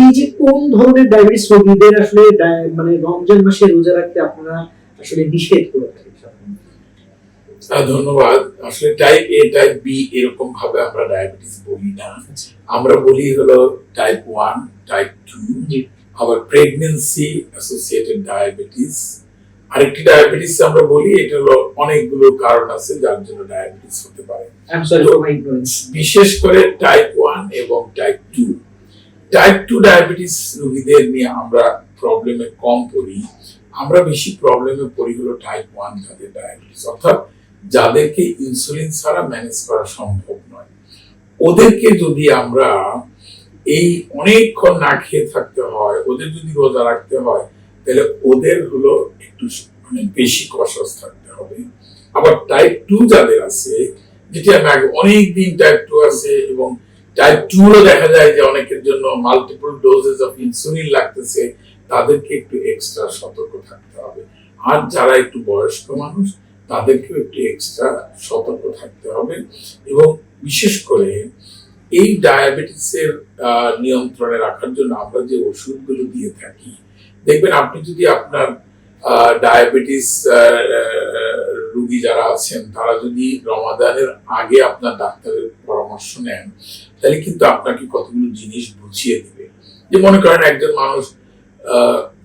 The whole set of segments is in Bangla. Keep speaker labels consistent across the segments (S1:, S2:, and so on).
S1: এই যে কোন ধরনের ডায়াবেটিস রোগীদের আসলে মানে রমজান মাসে রোজা রাখতে আপনারা আসলে নিষেধ করে থাকেন?
S2: ধন্যবাদ। আসলে টাইপ এ টাইপ বি এরকম ভাবে আমরা ডায়াবেটিস বলি না, আমরা বলি হলো টাইপ 1, টাইপ 2, আবার প্রেগন্যান্সি অ্যাসোসিয়েটেড ডায়াবেটিস। আরেকটি ডায়াবেটিস আমরা বলি, এটা হলো অনেকগুলো কারণ আছে যার জন্য ডায়াবেটিস হতে পারে। বিশেষ করে টাইপ 1 এবং টাইপ 2, টাইপ 2 ডায়াবেটিস রোগীদের নিয়ে আমরা প্রবলেমে কম পড়ি। আমরা বেশি প্রবলেমে পড়ি হলো টাইপ 1 যাদের ডায়াবেটিস, অর্থাৎ যাদেরকে ইনসুলিন ছাড়া ম্যানেজ করা সম্ভব নয়। ওদেরকে যদি আমরা এই অনেকক্ষণ না খেয়ে থাকতে হয়, ওদের যদি রোজা রাখতে হয়, তাহলে ওদের হলো একটু মানে বেশি কসস থাকতে হবে। আবার টাইপ 2 যাদের আছে, যেটি আমি আগে অনেক দিন টাইপ 2 আছে এবং টাইপ 2 এও দেখা যায় যে অনেকের জন্য মাল্টিপল ডোজেস অফ ইনসুলিন লাগতেছে, তাদেরকে একটু এক্সট্রা সতর্ক থাকতে হবে। আর যারা একটু বয়স্ক মানুষ, তাদেরকেও একটু এক্সট্রা সতর্ক থাকতে হবে। এবং বিশেষ করে এই ডায়াবেটিসের নিয়ন্ত্রণে রাখার জন্য আমরা যে ওষুধগুলো দিয়ে থাকি, দেখবেন আপনি যদি আপনার ডায়াবেটিস রোগী যারা আছেন, তারা যদি রমাদানের আগে আপনার ডাক্তারের পরামর্শ নেন, তাহলে কিন্তু আপনাকে কতগুলো জিনিস বুঝিয়ে দেবে। যে মনে করেন একজন মানুষ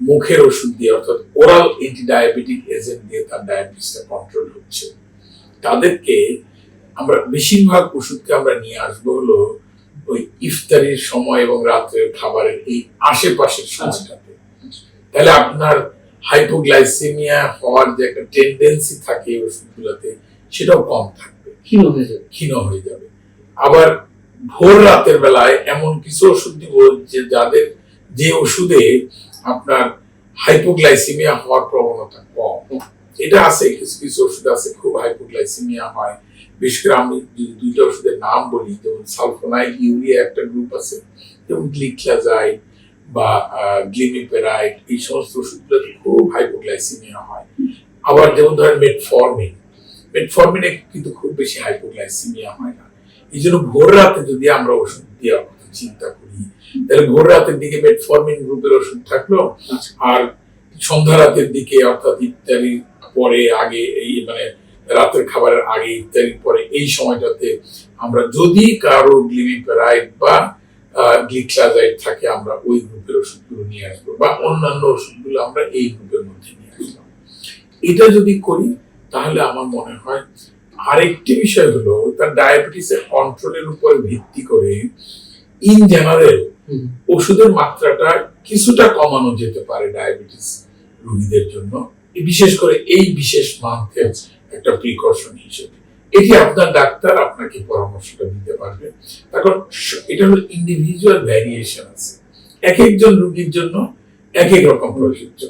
S2: মুখের ওষুধ দিয়ে, অর্থাৎ ওরাল অ্যান্টি ডায়াবেটিক এজেন্ট দিয়ে তার ডায়াবেটিসটা কন্ট্রোল হচ্ছে, তাদেরকে আমরা বেশিরভাগ ওষুধকে আমরা নিয়ে আসবো হলো ওই ইফতারির সময় এবং রাত্রের খাবারের এই আশেপাশের সময়টাতে। তাহলে আপনার হাইপোগ্লাইসেমিয়া হওয়ার যে একটা টেন্ডেন্সি থাকে ওষুধগুলোতে, সেটাও কম থাকবে, ক্ষীণ হয়ে যাবে। আবার ভোর রাতের বেলায় এমন কিছু ওষুধ দিব যে ওষুধে আপনার হাইপোগ্লাইসেমিয়া হওয়ার প্রবণতা কম। এটা আছে, কিছু কিছু ওষুধ আছে খুব হাইপোগ্লাইসেমিয়া হয়। বিশেষ করে আমি দুইটা ওষুধের নাম বলি, যেমন সালফোনাইল ইউরিয়া একটা গ্রুপ আছে, যেমন গ্লিক্লাজাইড বা গ্লিমিপেরাইড, এই সমস্ত ওষুধগুলোতে খুব হাইপোগ্লাইসেমিয়া হয়। আবার যেমন ধরেন মেটফরমিনে কিন্তু খুব বেশি হাইপোগ্লাইসেমিয়া হয় না। এই জন্য ভোর রাতে যদি আমরা ওষুধ দেওয়ার কথা চিন্তা করি, তাহলে ভোর রাতের দিকে মেটফরমিন গ্রুপের ওষুধ থাকলো, আর সন্ধ্যা রাতের দিকে অর্থাৎ ইফতারির পরে আগে, এই মানে রাতের খাবারের আগে ইফতারির পরে এই সময়টাতে আমরা যদি কারো গ্লিমিপেরাইড বা গ্লিক্লাজাইড থাকে, আমরা ওই গ্রুপের ওষুধগুলো নিয়ে আসবো, বা অন্যান্য ওষুধগুলো আমরা এই গ্রুপের মধ্যে নিয়ে আসলাম। এটা যদি করি, তাহলে আমার মনে হয় আরেকটি বিষয় হলো তার ডায়াবেটিসের কন্ট্রোলের উপর ভিত্তি করে ইন জেনারেল ওষুধের মাত্রাটা কিছুটা কমানো যেতে পারে ডায়াবেটিস রোগীদের জন্য, বিশেষ করে এই বিশেষ মান্থে একটা প্রিকশন হিসেবে। এটি আপনার ডাক্তার আপনাকে পরামর্শটা দিতে পারবে। এখন এটা হলো ইন্ডিভিজুয়াল ভ্যারিয়েশন আছে, এক একজন রোগীর জন্য এক এক রকম প্রযোজ্য।